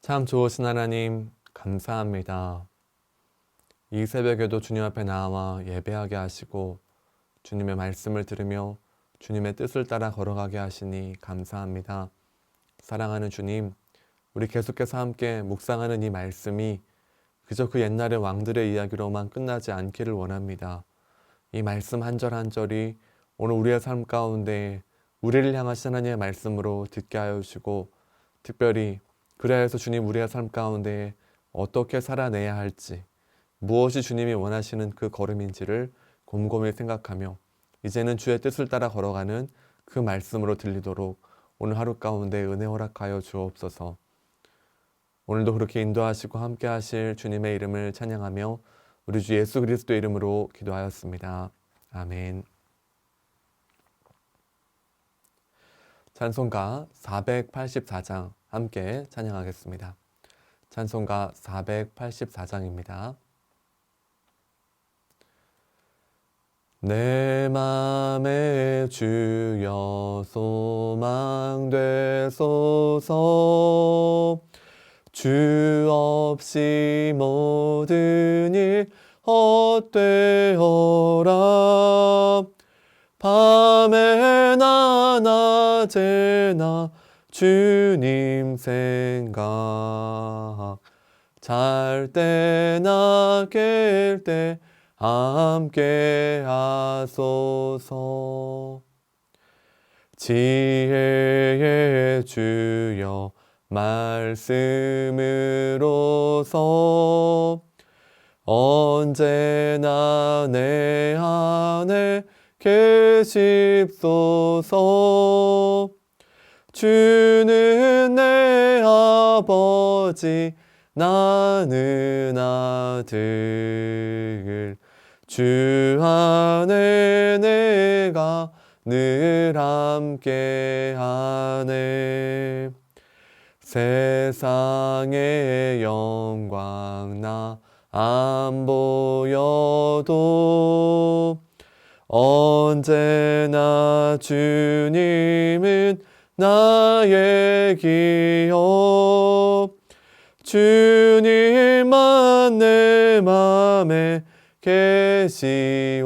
참 좋으신 하나님, 감사합니다. 이 새벽에도 주님 앞에 나와 예배하게 하시고 주님의 말씀을 들으며 주님의 뜻을 따라 걸어가게 하시니 감사합니다. 사랑하는 주님, 우리 계속해서 함께 묵상하는 이 말씀이 그저 그 옛날의 왕들의 이야기로만 끝나지 않기를 원합니다. 이 말씀 한 절 한 절이 오늘 우리의 삶 가운데 우리를 향하신 하나님의 말씀으로 듣게 하여 주시고, 특별히 그래서 주님 우리의 삶 가운데 어떻게 살아내야 할지, 무엇이 주님이 원하시는 그 걸음인지를 곰곰이 생각하며 이제는 주의 뜻을 따라 걸어가는 그 말씀으로 들리도록 오늘 하루 가운데 은혜 허락하여 주옵소서. 오늘도 그렇게 인도하시고 함께 하실 주님의 이름을 찬양하며 우리 주 예수 그리스도 이름으로 기도하였습니다. 아멘. 찬송가 484장 함께 찬양하겠습니다. 찬송가 484장입니다. 내 맘에 주여 소망되소서. 주 없이 모든 일 헛되어라. 밤에나 낮에나 주님 생각, 잘 때나 깰 때 함께 하소서. 지혜의 주여 말씀으로서 언제나 내 안에 계십소서. 주는 내 아버지, 나는 아들. 주 안에 내가 늘 함께하네. 세상의 영광 나 안 보여도 언제나 주님은 나의 기업. 주님만 내 맘에 계시오니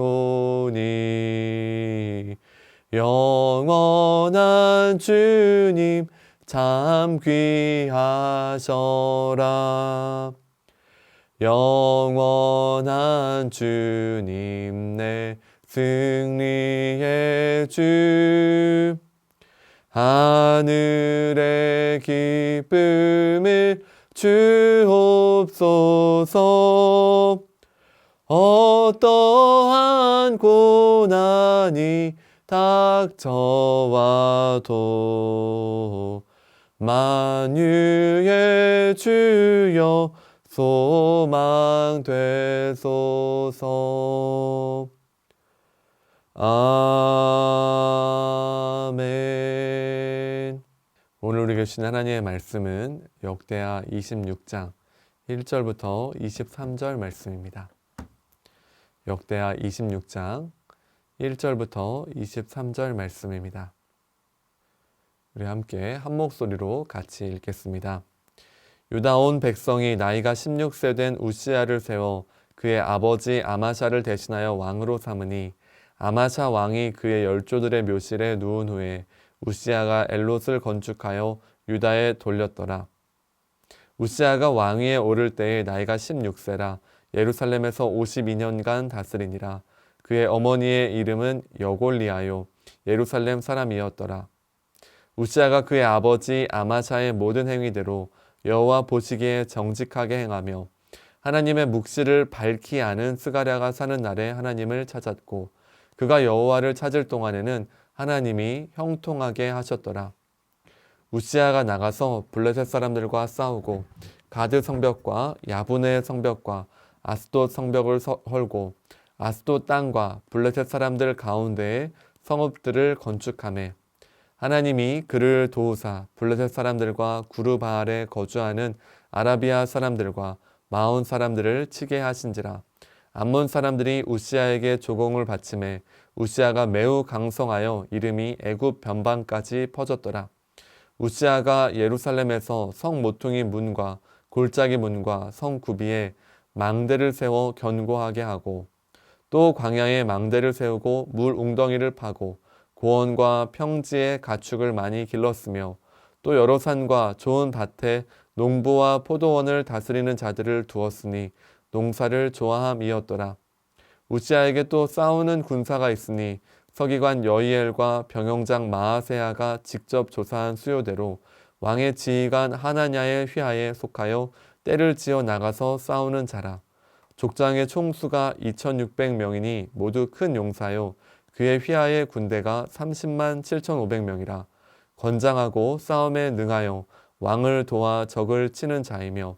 영원한 주님 참 귀하셔라. 영원한 주님 내 승리의 주, 하늘의 기쁨을 주옵소서. 어떠한 고난이 닥쳐와도 만유의 주여 소망되소서. 아멘. 오늘 우리에게 주신 하나님의 말씀은 역대하 26장 1절부터 23절 말씀입니다. 역대하 26장 1절부터 23절 말씀입니다. 우리 함께 한 목소리로 같이 읽겠습니다. 유다 온 백성이 나이가 16세 된 우시야를 세워 그의 아버지 아마샤를 대신하여 왕으로 삼으니, 아마샤 왕이 그의 열조들의 묘실에 누운 후에 우시야가 엘롯을 건축하여 유다에 돌렸더라. 우시야가 왕위에 오를 때에 나이가 16세라 예루살렘에서 52년간 다스리니라. 그의 어머니의 이름은 여골리아요 예루살렘 사람이었더라. 우시야가 그의 아버지 아마샤의 모든 행위대로 여호와 보시기에 정직하게 행하며 하나님의 묵시를 밝히 아는 스가랴가 사는 날에 하나님을 찾았고, 그가 여호와를 찾을 동안에는 하나님이 형통하게 하셨더라. 우시야가 나가서 블레셋 사람들과 싸우고 가드 성벽과 야브네 성벽과 아스돗 성벽을 헐고 아스돗 땅과 블레셋 사람들 가운데에 성읍들을 건축하매, 하나님이 그를 도우사 블레셋 사람들과 구르바알에 거주하는 아라비아 사람들과 마온 사람들을 치게 하신지라. 암몬 사람들이 우시야에게 조공을 바치매 우시야가 매우 강성하여 이름이 애굽 변방까지 퍼졌더라. 우시아가 예루살렘에서 성 모퉁이 문과 골짜기 문과 성 구비에 망대를 세워 견고하게 하고 또 광야에 망대를 세우고 물 웅덩이를 파고 고원과 평지에 가축을 많이 길렀으며 또 여러 산과 좋은 밭에 농부와 포도원을 다스리는 자들을 두었으니 농사를 좋아함이었더라. 우시아에게 또 싸우는 군사가 있으니 서기관 여이엘과 병영장 마아세야가 직접 조사한 수요대로 왕의 지휘관 하나냐의 휘하에 속하여 떼를 지어 나가서 싸우는 자라. 족장의 총수가 2600명이니 모두 큰 용사요 그의 휘하의 군대가 30만 7500명이라. 건장하고 싸움에 능하여 왕을 도와 적을 치는 자이며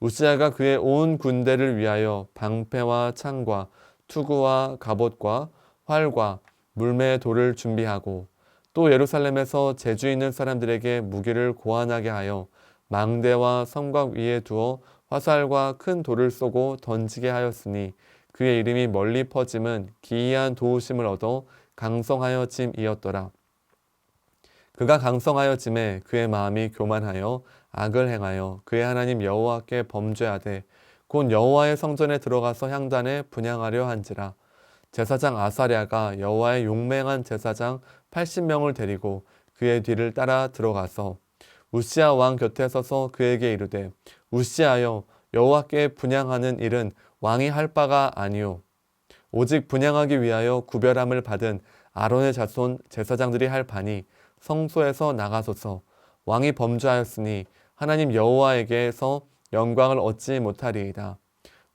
우시아가 그의 온 군대를 위하여 방패와 창과 투구와 갑옷과 활과 물매의 돌을 준비하고 또 예루살렘에서 재주 있는 사람들에게 무기를 고안하게 하여 망대와 성곽 위에 두어 화살과 큰 돌을 쏘고 던지게 하였으니 그의 이름이 멀리 퍼짐은 기이한 도우심을 얻어 강성하여 짐이었더라. 그가 강성하여 짐에 그의 마음이 교만하여 악을 행하여 그의 하나님 여호와께 범죄하되 곧 여호와의 성전에 들어가서 향단에 분향하려 한지라. 제사장 아사랴가 여호와의 용맹한 제사장 80명을 데리고 그의 뒤를 따라 들어가서 우시아 왕 곁에 서서 그에게 이르되 우시아여 여호와께 분향하는 일은 왕이 할 바가 아니오 오직 분향하기 위하여 구별함을 받은 아론의 자손 제사장들이 할 바니 성소에서 나가소서. 왕이 범죄하였으니 하나님 여호와에게서 영광을 얻지 못하리이다.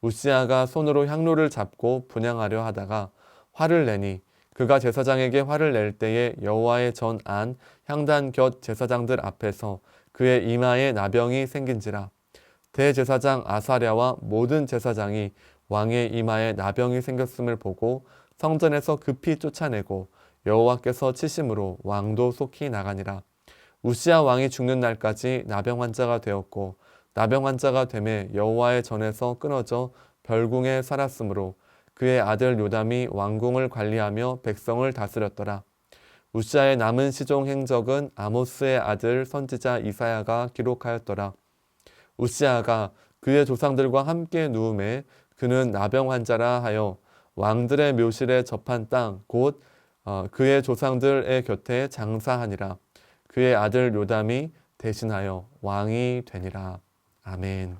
우시아가 손으로 향로를 잡고 분향하려 하다가 화를 내니 그가 제사장에게 화를 낼 때에 여호와의 전 안 향단 곁 제사장들 앞에서 그의 이마에 나병이 생긴지라. 대제사장 아사랴와 모든 제사장이 왕의 이마에 나병이 생겼음을 보고 성전에서 급히 쫓아내고 여호와께서 치심으로 왕도 속히 나가니라. 우시아 왕이 죽는 날까지 나병 환자가 되었고 나병 환자가 되매 여호와의 전에서 끊어져 별궁에 살았으므로 그의 아들 요담이 왕궁을 관리하며 백성을 다스렸더라. 우시아의 남은 시종 행적은 아모스의 아들 선지자 이사야가 기록하였더라. 우시아가 그의 조상들과 함께 누움에 그는 나병 환자라 하여 왕들의 묘실에 접한 땅 곧 그의 조상들의 곁에 장사하니라. 그의 아들 요담이 대신하여 왕이 되니라. 아멘.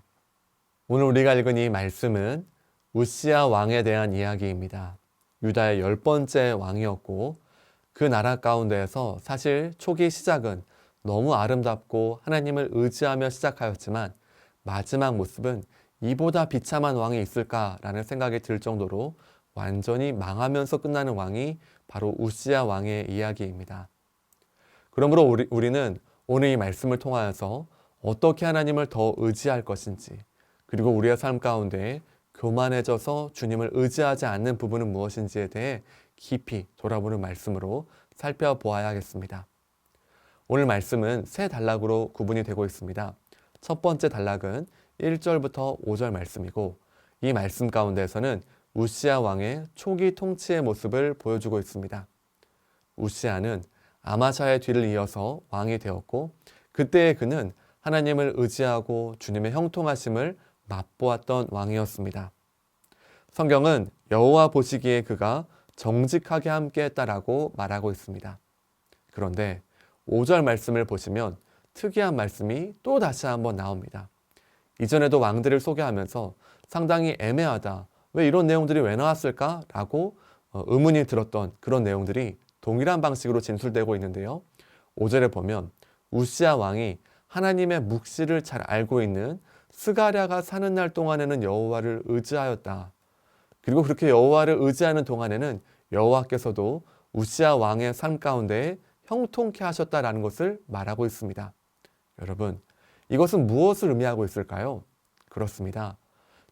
오늘 우리가 읽은 이 말씀은 우시아 왕에 대한 이야기입니다. 유다의 10번째 왕이었고 그 나라 가운데에서 사실 초기 시작은 너무 아름답고 하나님을 의지하며 시작하였지만 마지막 모습은 이보다 비참한 왕이 있을까라는 생각이 들 정도로 완전히 망하면서 끝나는 왕이 바로 우시아 왕의 이야기입니다. 그러므로 우리는 오늘 이 말씀을 통하여서 어떻게 하나님을 더 의지할 것인지 그리고 우리의 삶 가운데 교만해져서 주님을 의지하지 않는 부분은 무엇인지에 대해 깊이 돌아보는 말씀으로 살펴보아야겠습니다. 오늘 말씀은 세 단락으로 구분이 되고 있습니다. 첫 번째 단락은 1절부터 5절 말씀이고 이 말씀 가운데에서는 우시아 왕의 초기 통치의 모습을 보여주고 있습니다. 우시아는 아마샤의 뒤를 이어서 왕이 되었고 그때의 그는 하나님을 의지하고 주님의 형통하심을 맛보았던 왕이었습니다. 성경은 여호와 보시기에 그가 정직하게 함께했다라고 말하고 있습니다. 그런데 5절 말씀을 보시면 특이한 말씀이 또 다시 한번 나옵니다. 이전에도 왕들을 소개하면서 상당히 애매하다. 왜 이런 내용들이 왜 나왔을까? 라고 의문이 들었던 그런 내용들이 동일한 방식으로 진술되고 있는데요. 5절에 보면 우시아 왕이 하나님의 묵시를 잘 알고 있는 스가랴가 사는 날 동안에는 여호와를 의지하였다. 그리고 그렇게 여호와를 의지하는 동안에는 여호와께서도 우시아 왕의 삶 가운데 형통케 하셨다라는 것을 말하고 있습니다. 여러분, 이것은 무엇을 의미하고 있을까요? 그렇습니다.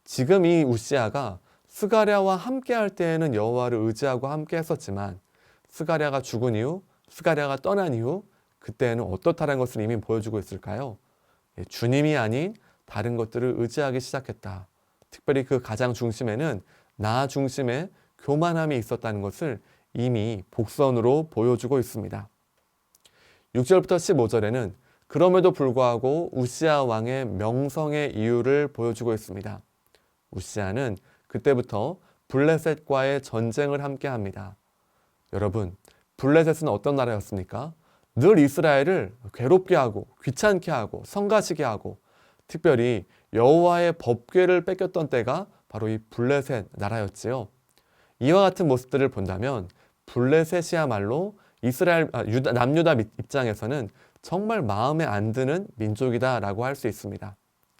지금 이 우시아가 스가랴와 함께 할 때에는 여호와를 의지하고 함께 했었지만 스가랴가 죽은 이후, 스가랴가 떠난 이후 그때는 어떻다는 것을 이미 보여주고 있을까요? 주님이 아닌 다른 것들을 의지하기 시작했다. 특별히 그 가장 중심에는 나 중심의 교만함이 있었다는 것을 이미 복선으로 보여주고 있습니다. 6절부터 15절에는 그럼에도 불구하고 우시아 왕의 명성의 이유를 보여주고 있습니다. 우시아는 그때부터 블레셋과의 전쟁을 함께 합니다. 여러분, 블레셋은 어떤 나라였습니까? 늘 이스라엘을 괴롭게 하고 귀찮게 하고 성가시게 하고 특별히 여호와의 법궤를 뺏겼던 때가 바로 이 블레셋 나라였지요. 이와 같은 모습들을 본다면 블레셋이야말로 이스라엘 남유다 입장에서는 정말 마음에 안 드는 민족이다라고 할 수 있습니다.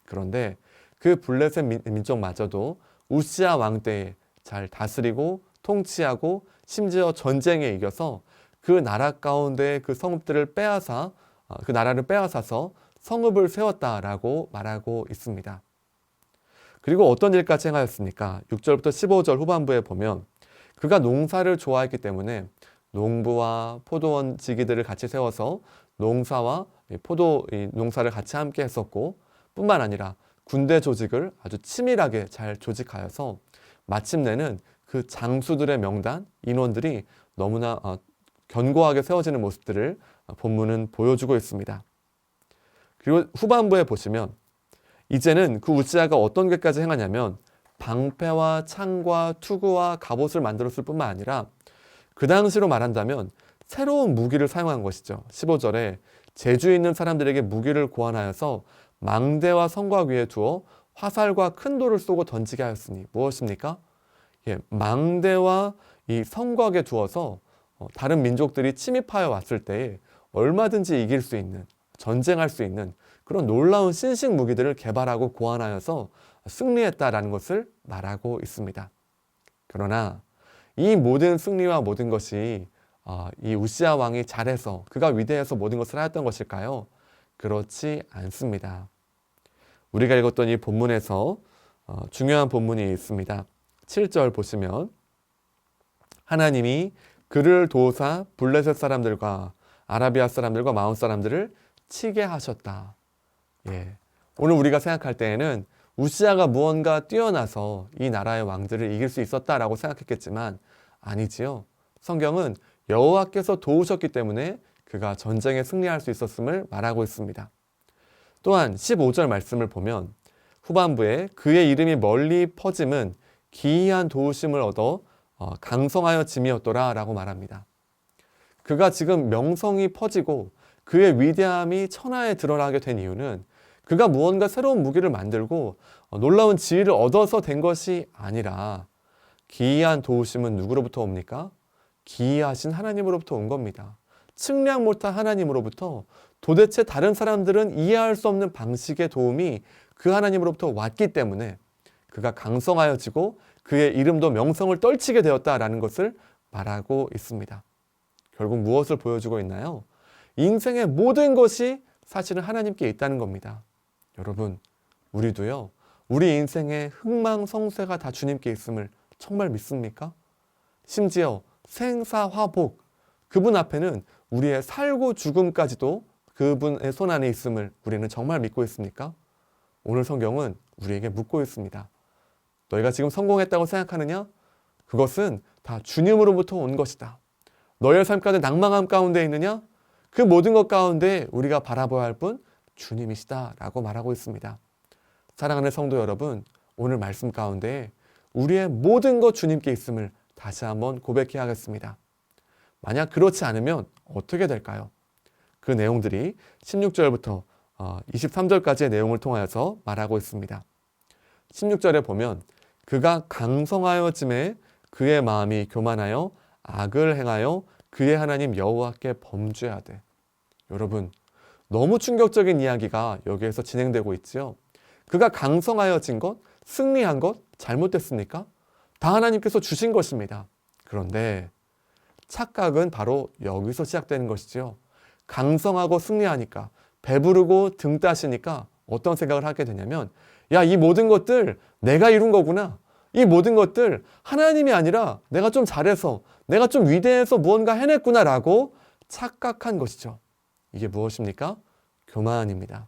그런데 그 블레셋 민족마저도 우시아 왕 때에 잘 다스리고 통치하고 심지어 전쟁에 이겨서 그 나라 가운데 그 성읍들을 빼앗아 그 나라를 빼앗아서 성읍을 세웠다라고 말하고 있습니다. 그리고 어떤 일까지 행하였습니까? 6절부터 15절 후반부에 보면 그가 농사를 좋아했기 때문에 농부와 포도원 지기들을 같이 세워서 농사와 포도 농사를 같이 함께 했었고 뿐만 아니라 군대 조직을 아주 치밀하게 잘 조직하여서 마침내는 그 장수들의 명단, 인원들이 너무나 견고하게 세워지는 모습들을 본문은 보여주고 있습니다. 그리고 후반부에 보시면 이제는 그 우시아가 어떤 것까지 행하냐면 방패와 창과 투구와 갑옷을 만들었을 뿐만 아니라 그 당시로 말한다면 새로운 무기를 사용한 것이죠. 15절에 재주 있는 사람들에게 무기를 고안하여서 망대와 성곽 위에 두어 화살과 큰 돌을 쏘고 던지게 하였으니 무엇입니까? 망대와 이 성곽에 두어서 다른 민족들이 침입하여 왔을 때에 얼마든지 이길 수 있는, 전쟁할 수 있는 그런 놀라운 신식 무기들을 개발하고 고안하여서 승리했다라는 것을 말하고 있습니다. 그러나 이 모든 승리와 모든 것이 이 우시아 왕이 잘해서 그가 위대해서 모든 것을 하였던 것일까요? 그렇지 않습니다. 우리가 읽었던 이 본문에서 중요한 본문이 있습니다. 7절 보시면 하나님이 그를 도우사 블레셋 사람들과 아라비아 사람들과 마온 사람들을 치게 하셨다. 오늘 우리가 생각할 때에는 우시아가 무언가 뛰어나서 이 나라의 왕들을 이길 수 있었다라고 생각했겠지만 아니지요. 성경은 여호와께서 도우셨기 때문에 그가 전쟁에 승리할 수 있었음을 말하고 있습니다. 또한 15절 말씀을 보면 후반부에 그의 이름이 멀리 퍼짐은 기이한 도우심을 얻어 강성하여 짐이었더라 라고 말합니다. 그가 지금 명성이 퍼지고 그의 위대함이 천하에 드러나게 된 이유는 그가 무언가 새로운 무기를 만들고 놀라운 지위를 얻어서 된 것이 아니라 기이한 도우심은 누구로부터 옵니까? 기이하신 하나님으로부터 온 겁니다. 측량 못한 하나님으로부터 도대체 다른 사람들은 이해할 수 없는 방식의 도움이 그 하나님으로부터 왔기 때문에 그가 강성하여지고 그의 이름도 명성을 떨치게 되었다라는 것을 말하고 있습니다. 결국 무엇을 보여주고 있나요? 인생의 모든 것이 사실은 하나님께 있다는 겁니다. 여러분, 우리도요, 우리 인생의 흥망성쇠가 다 주님께 있음을 정말 믿습니까? 심지어 생사화복, 그분 앞에는 우리의 살고 죽음까지도 그분의 손 안에 있음을 우리는 정말 믿고 있습니까? 오늘 성경은 우리에게 묻고 있습니다. 너희가 지금 성공했다고 생각하느냐? 그것은 다 주님으로부터 온 것이다. 너희의 삶 가운데 낭망함 가운데 있느냐? 그 모든 것 가운데 우리가 바라봐야 할 분 주님이시다 라고 말하고 있습니다. 사랑하는 성도 여러분, 오늘 말씀 가운데 우리의 모든 것 주님께 있음을 다시 한번 고백해야겠습니다. 만약 그렇지 않으면 어떻게 될까요? 그 내용들이 16절부터 23절까지의 내용을 통하여서 말하고 있습니다. 16절에 보면 그가 강성하여짐에 그의 마음이 교만하여 악을 행하여 그의 하나님 여호와께 범죄하되. 여러분, 너무 충격적인 이야기가 여기에서 진행되고 있지요. 그가 강성하여진 것, 승리한 것 잘못됐습니까? 다 하나님께서 주신 것입니다. 그런데 착각은 바로 여기서 시작되는 것이지요. 강성하고 승리하니까, 배부르고 등 따시니까 어떤 생각을 하게 되냐면, 야, 이 모든 것들 내가 이룬 거구나. 이 모든 것들 하나님이 아니라 내가 좀 잘해서, 내가 좀 위대해서 무언가 해냈구나 라고 착각한 것이죠. 이게 무엇입니까? 교만입니다.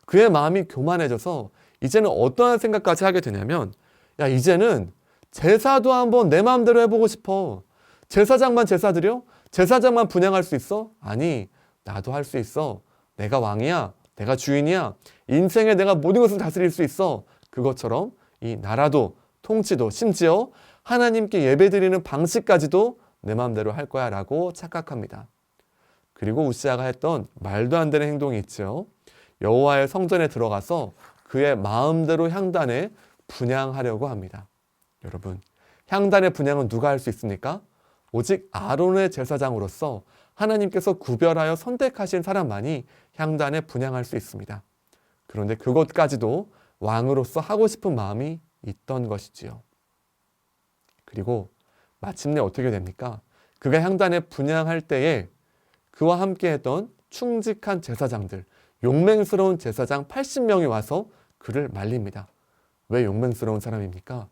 그의 마음이 교만해져서 이제는 어떠한 생각까지 하게 되냐면, 야, 이제는 제사도 한번 내 마음대로 해보고 싶어. 제사장만 제사 드려? 제사장만 분향할 수 있어? 아니, 나도 할 수 있어. 내가 왕이야, 내가 주인이야, 인생에 내가 모든 것을 다스릴 수 있어. 그것처럼 이 나라도 통치도 심지어 하나님께 예배드리는 방식까지도 내 마음대로 할 거야 라고 착각합니다. 그리고 우시아가 했던 말도 안 되는 행동이 있죠. 여호와의 성전에 들어가서 그의 마음대로 향단에 분향하려고 합니다. 여러분, 향단의 분향은 누가 할 수 있습니까? 오직 아론의 제사장으로서 하나님께서 구별하여 선택하신 사람만이 향단에 분향할 수 있습니다. 그런데 그것까지도 왕으로서 하고 싶은 마음이 있던 것이지요. 그리고 마침내 어떻게 됩니까? 그가 향단에 분향할 때에 그와 함께 했던 충직한 제사장들, 용맹스러운 제사장 80명이 와서 그를 말립니다. 왜 용맹스러운 사람입니까?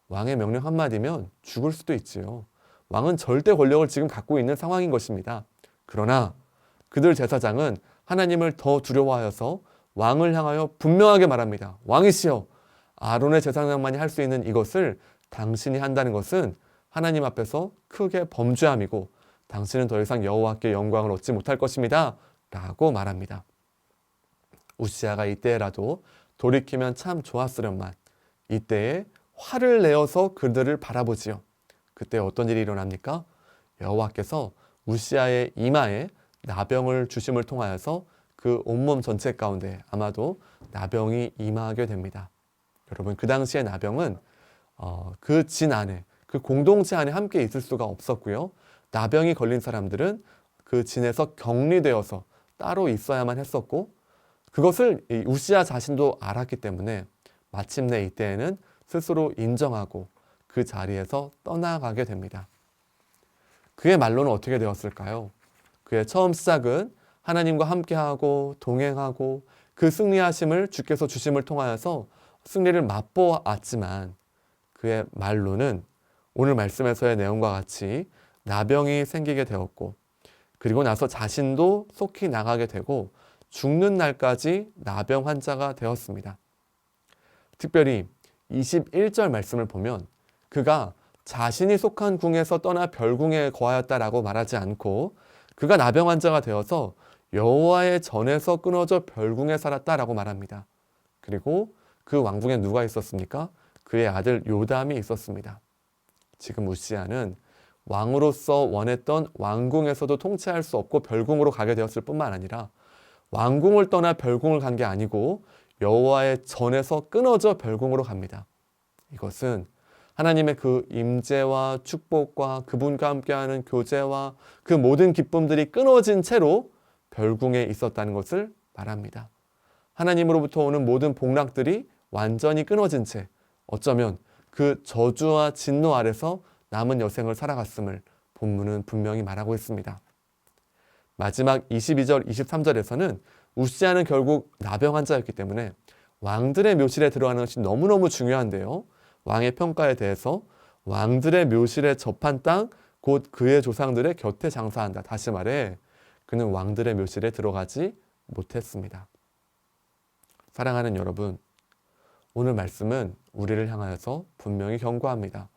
왕의 명령 한마디면 죽을 수도 있지요. 왕은 절대 권력을 지금 갖고 있는 상황인 것입니다. 그러나 그들 제사장은 하나님을 더 두려워하여서 왕을 향하여 분명하게 말합니다. 왕이시여, 아론의 제사장만이 할 수 있는 이것을 당신이 한다는 것은 하나님 앞에서 크게 범죄함이고 당신은 더 이상 여호와께 영광을 얻지 못할 것입니다 라고 말합니다. 우시아가 이때라도 돌이키면 참 좋았으련만 이때에 화를 내어서 그들을 바라보지요. 그때 어떤 일이 일어납니까? 여호와께서 우시아의 이마에 나병을 주심을 통하여서 그 온몸 전체 가운데 아마도 나병이 임하게 됩니다. 여러분, 그 당시에 나병은 그 진 안에, 그 공동체 안에 함께 있을 수가 없었고요. 나병이 걸린 사람들은 그 진에서 격리되어서 따로 있어야만 했었고, 그것을 우시아 자신도 알았기 때문에 마침내 이때에는 스스로 인정하고 그 자리에서 떠나가게 됩니다. 그의 말로는 어떻게 되었을까요? 그의 처음 시작은 하나님과 함께하고 동행하고 그 승리하심을 주께서 주심을 통하여서 승리를 맛보았지만 그의 말로는 오늘 말씀에서의 내용과 같이 나병이 생기게 되었고, 그리고 나서 자신도 속히 나가게 되고 죽는 날까지 나병 환자가 되었습니다. 특별히 21절 말씀을 보면 그가 자신이 속한 궁에서 떠나 별궁에 거하였다라고 말하지 않고 그가 나병 환자가 되어서 여호와의 전에서 끊어져 별궁에 살았다라고 말합니다. 그리고 그 왕궁에 누가 있었습니까? 그의 아들 요담이 있었습니다. 지금 우시아는 왕으로서 원했던 왕궁에서도 통치할 수 없고 별궁으로 가게 되었을 뿐만 아니라 왕궁을 떠나 별궁을 간 게 아니고 여호와의 전에서 끊어져 별궁으로 갑니다. 이것은 하나님의 그 임재와 축복과 그분과 함께하는 교제와 그 모든 기쁨들이 끊어진 채로 별궁에 있었다는 것을 말합니다. 하나님으로부터 오는 모든 복락들이 완전히 끊어진 채 어쩌면 그 저주와 진노 아래서 남은 여생을 살아갔음을 본문은 분명히 말하고 있습니다. 마지막 22절, 23절에서는 우시아는 결국 나병 환자였기 때문에 왕들의 묘실에 들어가는 것이 너무너무 중요한데요. 왕의 평가에 대해서 왕들의 묘실에 접한 땅, 곧 그의 조상들의 곁에 장사한다. 다시 말해 그는 왕들의 묘실에 들어가지 못했습니다. 사랑하는 여러분, 오늘 말씀은 우리를 향하여서 분명히 경고합니다.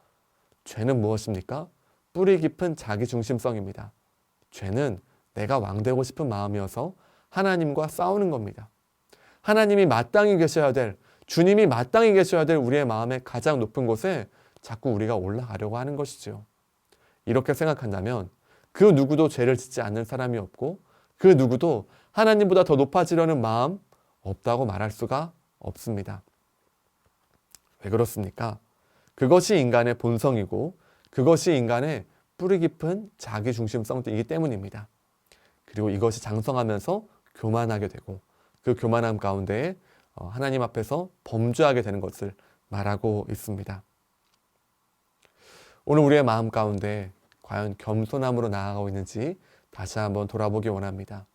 죄는 무엇입니까? 뿌리 깊은 자기중심성입니다. 죄는 내가 왕 되고 싶은 마음이어서 하나님과 싸우는 겁니다. 하나님이 마땅히 계셔야 될, 주님이 마땅히 계셔야 될 우리의 마음의 가장 높은 곳에 자꾸 우리가 올라가려고 하는 것이죠. 이렇게 생각한다면 그 누구도 죄를 짓지 않는 사람이 없고 그 누구도 하나님보다 더 높아지려는 마음 없다고 말할 수가 없습니다. 왜 그렇습니까? 그것이 인간의 본성이고 그것이 인간의 뿌리 깊은 자기중심성이기 때문입니다. 그리고 이것이 장성하면서 교만하게 되고 그 교만함 가운데에 하나님 앞에서 범죄하게 되는 것을 말하고 있습니다. 오늘 우리의 마음 가운데 과연 겸손함으로 나아가고 있는지 다시 한번 돌아보기 원합니다.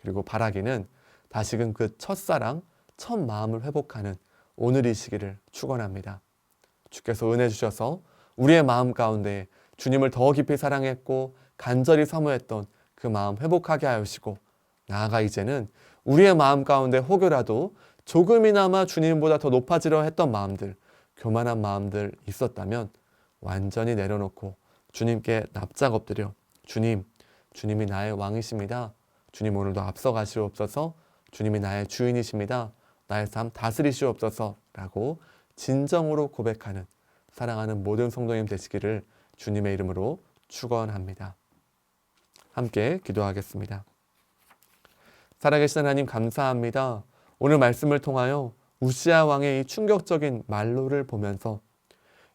그리고 바라기는 다시금 그 첫사랑, 첫 마음을 회복하는 오늘이시기를 축원합니다. 주께서 은혜 주셔서 우리의 마음 가운데 주님을 더 깊이 사랑했고 간절히 사모했던 그 마음 회복하게 하시고 나아가 이제는 우리의 마음 가운데 혹여라도 조금이나마 주님보다 더 높아지려 했던 마음들, 교만한 마음들 있었다면 완전히 내려놓고 주님께 납작 엎드려 주님이 나의 왕이십니다. 주님 오늘도 앞서가시옵소서. 주님이 나의 주인이십니다. 나의 삶 다스리시옵소서 라고 진정으로 고백하는 사랑하는 모든 성도님 되시기를 주님의 이름으로 축원합니다. 함께 기도하겠습니다. 살아계신 하나님 감사합니다. 오늘 말씀을 통하여 우시아 왕의 이 충격적인 말로를 보면서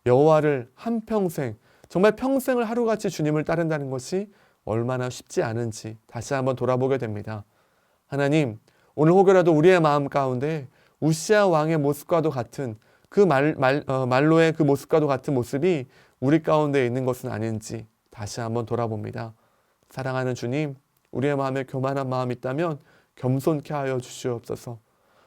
여호와를 한평생, 정말 평생을 하루같이 주님을 따른다는 것이 얼마나 쉽지 않은지 다시 한번 돌아보게 됩니다. 하나님, 오늘 혹여라도 우리의 마음 가운데 우시아 왕의 모습과도 같은 그 말로의 그 모습과도 같은 모습이 우리 가운데 있는 것은 아닌지 다시 한번 돌아봅니다. 사랑하는 주님, 우리의 마음에 교만한 마음이 있다면 겸손케 하여 주시옵소서.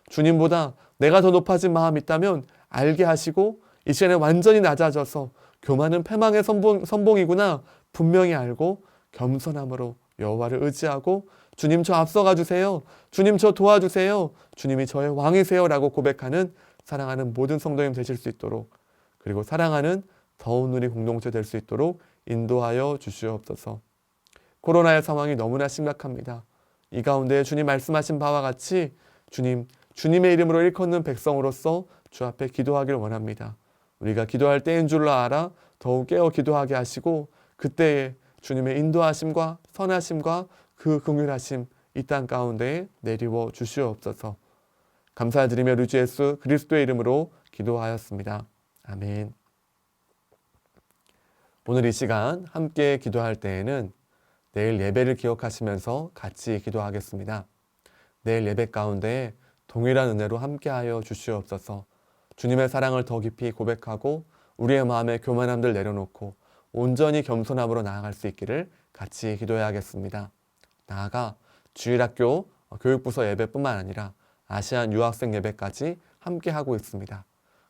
주님보다 내가 더 높아진 마음이 있다면 알게 하시고 이 시간에 완전히 낮아져서 교만은 패망의 선봉이구나 분명히 알고 겸손함으로 여호와를 의지하고 주님 저 앞서가 주세요. 주님 저 도와주세요. 주님이 저의 왕이세요 라고 고백하는 사랑하는 모든 성도님 되실 수 있도록, 그리고 사랑하는 더운 우리 공동체 될 수 있도록 인도하여 주시옵소서. 코로나의 상황이 너무나 심각합니다. 이 가운데 주님 말씀하신 바와 같이 주님의 이름으로 일컫는 백성으로서 주 앞에 기도하기를 원합니다. 우리가 기도할 때인 줄로 알아 더욱 깨어 기도하게 하시고 그때에 주님의 인도하심과 선하심과 그 긍휼하심 이 땅 가운데 내리워 주시옵소서. 감사드리며 우리 주 예수 그리스도의 이름으로 기도하였습니다. 아멘. 오늘 이 시간 함께 기도할 때에는 내일 예배를 기억하시면서 같이 기도하겠습니다. 내일 예배 가운데 동일한 은혜로 함께하여 주시옵소서. 주님의 사랑을 더 깊이 고백하고 우리의 마음의 교만함들 내려놓고 온전히 겸손함으로 나아갈 수 있기를 같이 기도해야겠습니다. 나아가 주일학교 교육부서 예배뿐만 아니라 아시안 유학생 예배까지 함께하고 있습니다.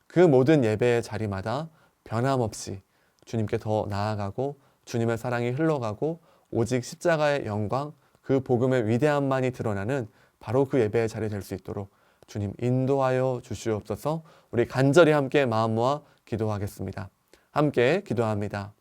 그 모든 예배의 자리마다 변함없이 주님께 더 나아가고 주님의 사랑이 흘러가고 오직 십자가의 영광, 그 복음의 위대함만이 드러나는 바로 그 예배의 자리 될 수 있도록 주님 인도하여 주시옵소서. 우리 간절히 함께 마음 모아 기도하겠습니다. 함께 기도합니다.